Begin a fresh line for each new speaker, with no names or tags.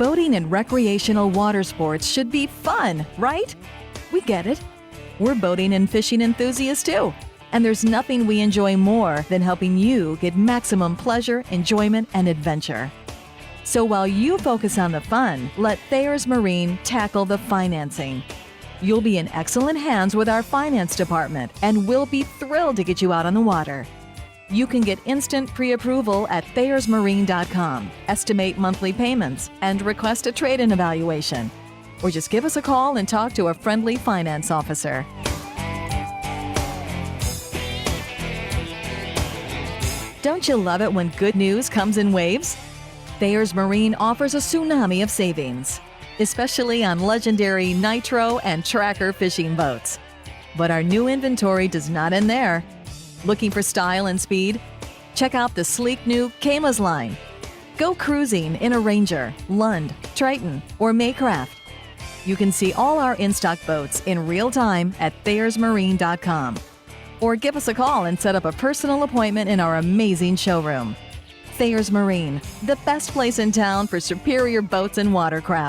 Boating and recreational water sports should be fun, right? We get it. We're boating and fishing enthusiasts too. And there's nothing we enjoy more than helping you get maximum pleasure, enjoyment, and adventure. So while you focus on the fun, let Thayers Marine tackle the financing. You'll be in excellent hands with our finance department, and we'll be thrilled to get you out on the water. You can get instant pre-approval at ThayersMarine.com, estimate monthly payments, and request a trade-in evaluation. Or just give us a call and talk to a friendly finance officer. Don't you love it when good news comes in waves? Thayers Marine offers a tsunami of savings, especially on legendary nitro and tracker fishing boats. But our new inventory does not end there. Looking for style and speed? Check out the sleek new Kamas line. Go cruising in a Ranger, Lund, Triton, or Maycraft. You can see all our in-stock boats in real time at ThayersMarine.com. Or give us a call and set up a personal appointment in our amazing showroom. Thayers Marine, the best place in town for superior boats and watercraft.